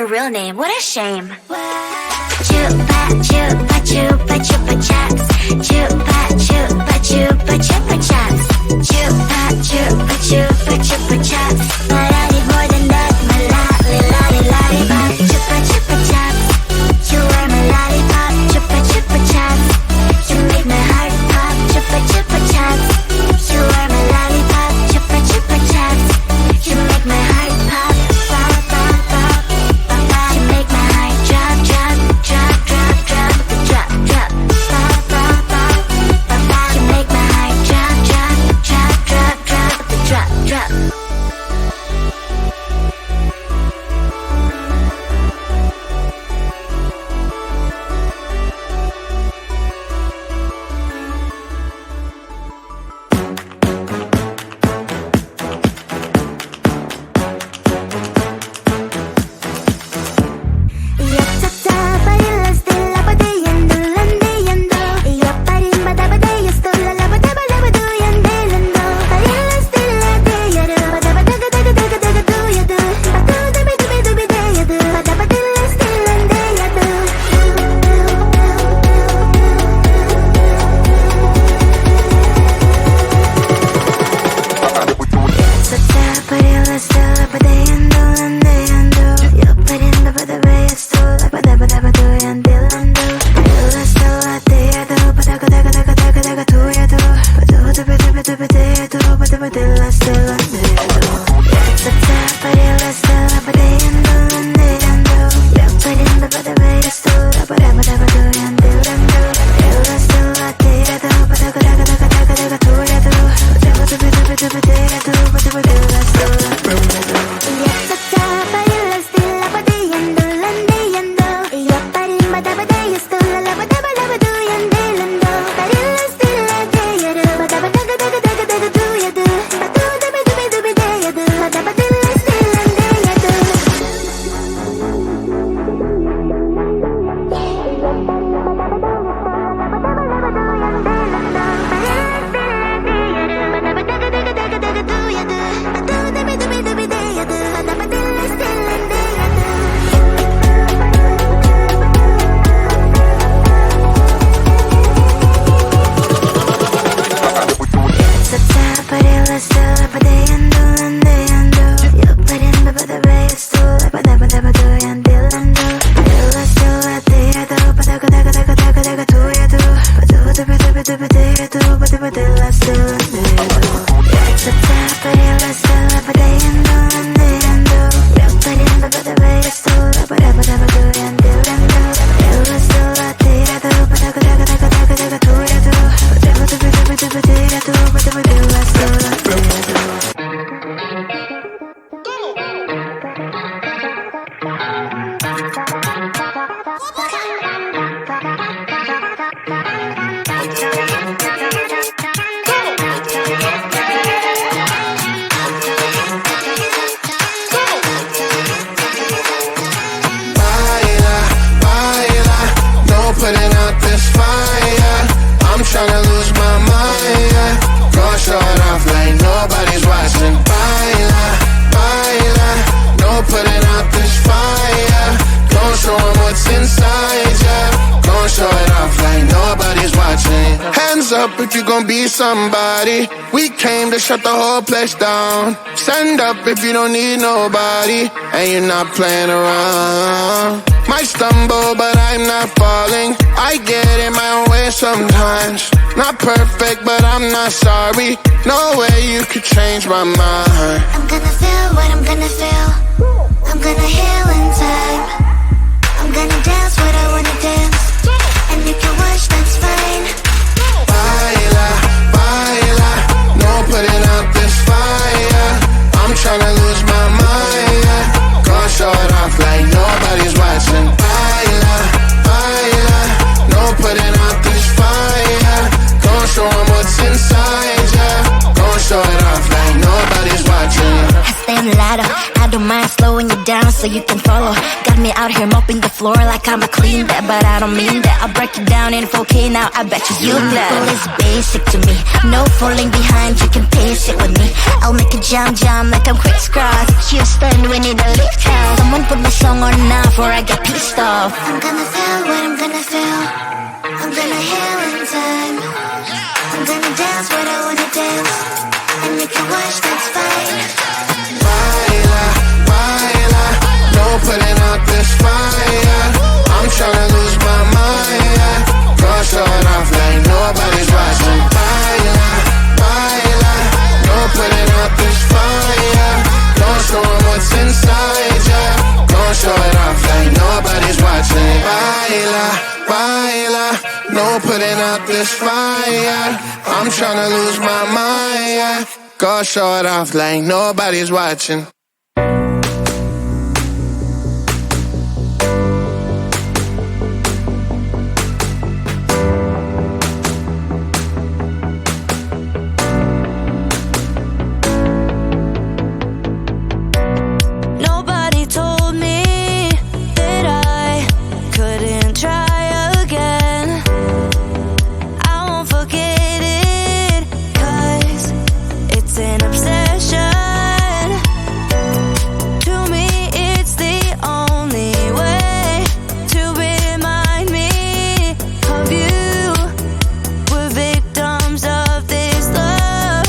your real name. What a shame. Chupa chupa chupa chupa chaps. Chupa chupa chupa chupa chaps. Chupa chupa chupa chupa chaps. But I need more than that. My lollipop. Chupa chupa chaps. You are my lollipop. Chupa chupa chaps. You make my heart pop. Chupa chupa chaps. You are my lollipop. Chupa chupa chaps. You make my heart pop. Pop pop pop pop pop. You make my heart drop drop drop drop drop drop drop. Pop pop pop pop pop. You make my heart drop drop drop drop drop drop drop. If you gon' be somebody, we came to shut the whole place down. Stand up if you don't need nobody, and you're not playing around. Might stumble, but I'm not falling. I get in my own way sometimes. Not perfect, but I'm not sorry. No way you could change my mind. I'm gonna feel what I'm gonna feel. I'm gonna heal in time. I'm gonna dance what I wanna dance. And you can watch, that's fine. Baila, baila, no putting out this fire. I'm tryna lose my mind, yeah. Gonna show it off like nobody's watching. Baila, baila, no putting out this fire. Gonna show 'em what's inside, yeah. Gonna show it off like nobody's watching. I stay on the ladder, I don't mind slowing you down so you can follow. Got me out here mopping the floor floor like I'm a clean that, but I don't mean that. I'll break it down in 4K now, I bet you glad. Goal is basic to me, no falling behind, you can pace it with me. I'll make a jump like I'm crisscross. Houston, we need a lift house. Someone put my song on now before I get pissed off. I'm gonna feel what I'm gonna feel. I'm gonna heal in time. I'm gonna dance what I wanna dance, and you can watch, that's fine. Baila, baila, no putting out this fire. I'm tryna lose my mind, yeah. Gonna show it off like nobody's watching. Baila, baila, no putting out this fire. Don't show 'em what's inside, yeah. Gonna show it off like nobody's watching. Baila, baila, no putting out this fire. I'm tryna lose my mind, yeah. Gonna show it off like nobody's watching. Nobody told me that I couldn't try again. I won't forget it, 'cause it's an obsession. To me, it's the only way to remind me of you. We're victims of this love.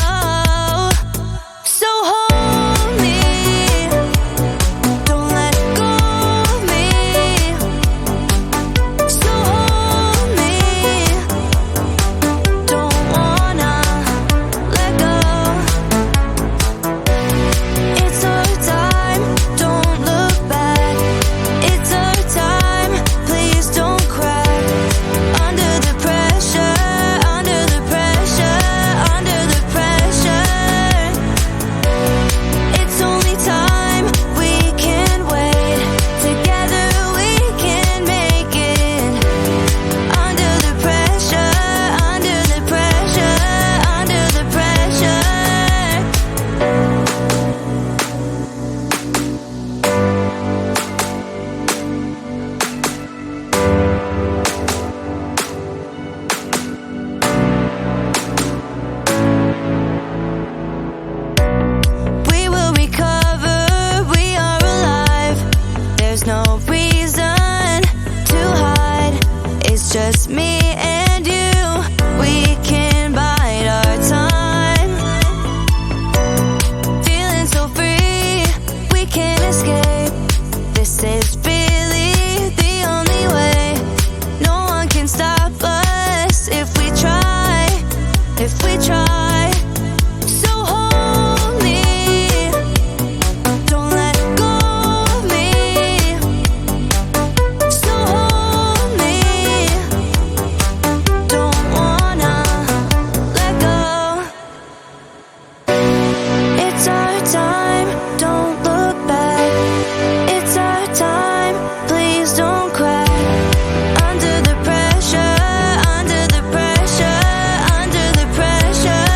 Oh, so hold me, don't let go of me. So hold me, don't wanna let go. It's our time, don't look back. It's our time, please don't crack. Under the pressure, under the pressure, under the pressure. It's only time, we can wait. Together we can make it. Under the pressure, under the pressure, under the pressure. We will recover, we are alive. There's no reason to hide. It's just me and you. We can bide our time. Feeling so free, we can't escape. This is really the only way. No one can stop us if we try, if we try. So hold me, don't let go of me. So hold me, don't wanna let go. It's our time, don't look back. It's our time, please don't crack. Under the pressure, under the pressure, under the pressure.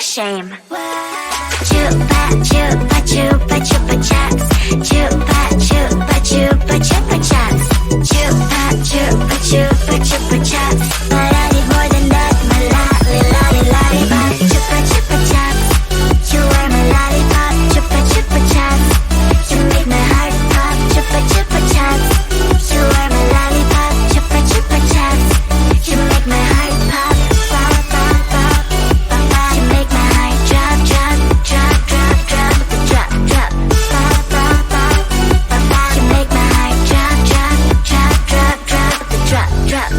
shame. Chupa chupa chupa chupa chups. Chupa chupa chupa chupa chups. Chupa chupa chupa chupa chups. But I need more than that, my lollipop. Chupa chupa chups. You are my lollipop. Chupa chupa chups. You make my heart pop. Chupa chupa chups. You are my lollipop. Chupa chupa chups. You make my heart pop. Pop pop pop pop pop. You make my heart drop drop drop drop drop drop drop. Pop pop pop pop pop. You make my heart drop drop drop drop drop drop drop.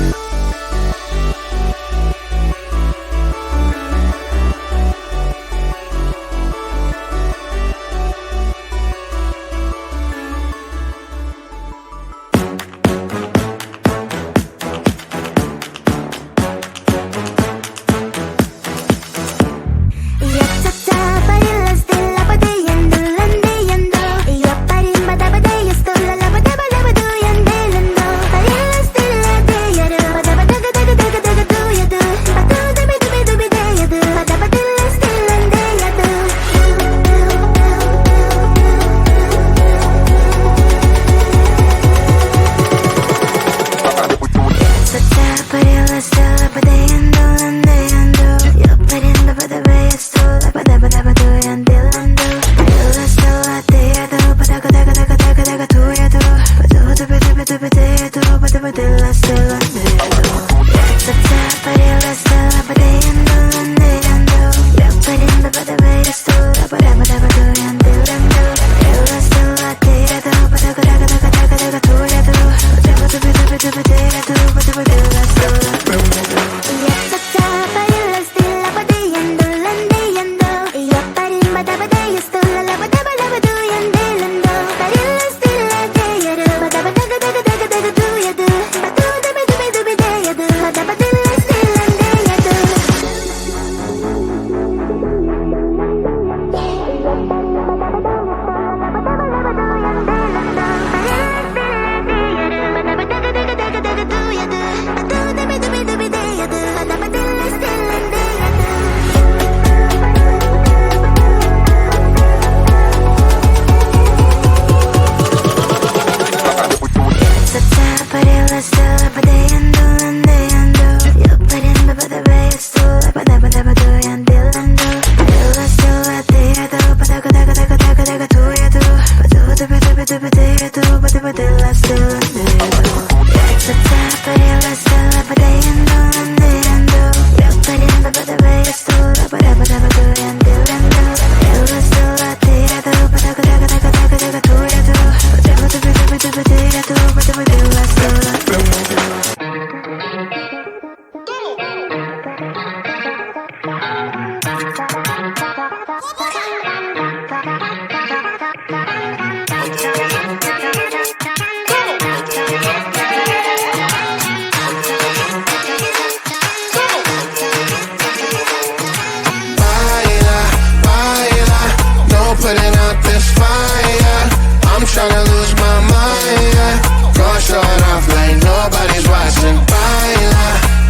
Putting out this fire, I'm tryna lose my mind, yeah. Go short off like nobody's watching. Baila,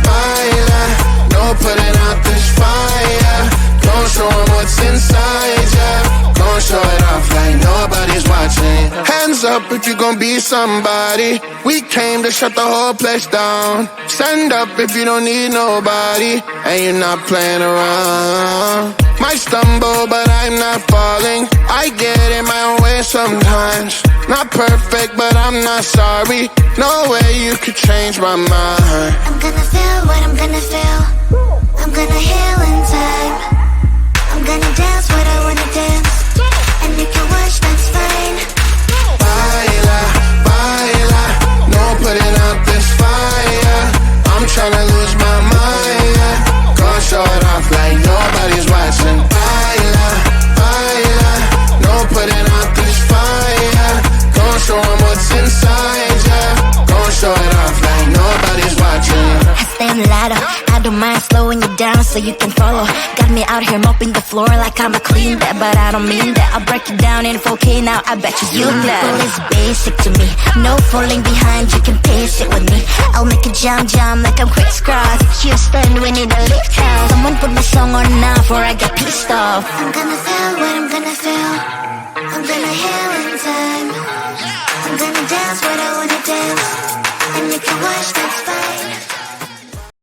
baila, no putting out this fire. Don't show 'em what's inside, yeah. Go show it off like nobody's watching. Hands up if you gon' be somebody. We came to shut the whole place down. Stand up if you don't need nobody and you're not playing around. Might stumble, but I'm not falling. I get in my own way sometimes. Not perfect, but I'm not sorry. No way you could change my mind. I'm gonna feel what I'm gonna feel. I'm gonna heal in time. I'm gonna dance what I wanna dance. And you can watch, that's fine. Baila, baila, no putting out this fire. I'm tryna lose my mind, yeah. Go show it off like nobody's watching. Baila, baila, no putting out this fire. Go show 'em what's inside, yeah. Go show it off like nobody's watching. I stay mulatto, I don't mind slowing you down so you can follow. Got me out here mopping the floor like I'm a clean that, but I don't mean that. I'll break it down in 4K now, I bet you People is basic to me. No falling behind, you can pace it with me. I'll make a jump like I'm crisscross. Houston, we need a lift house. Someone put my song on now before I get pissed off. I'm gonna feel what I'm gonna feel. I'm gonna heal in time. I'm gonna dance what I wanna dance. And you can watch, that's fine.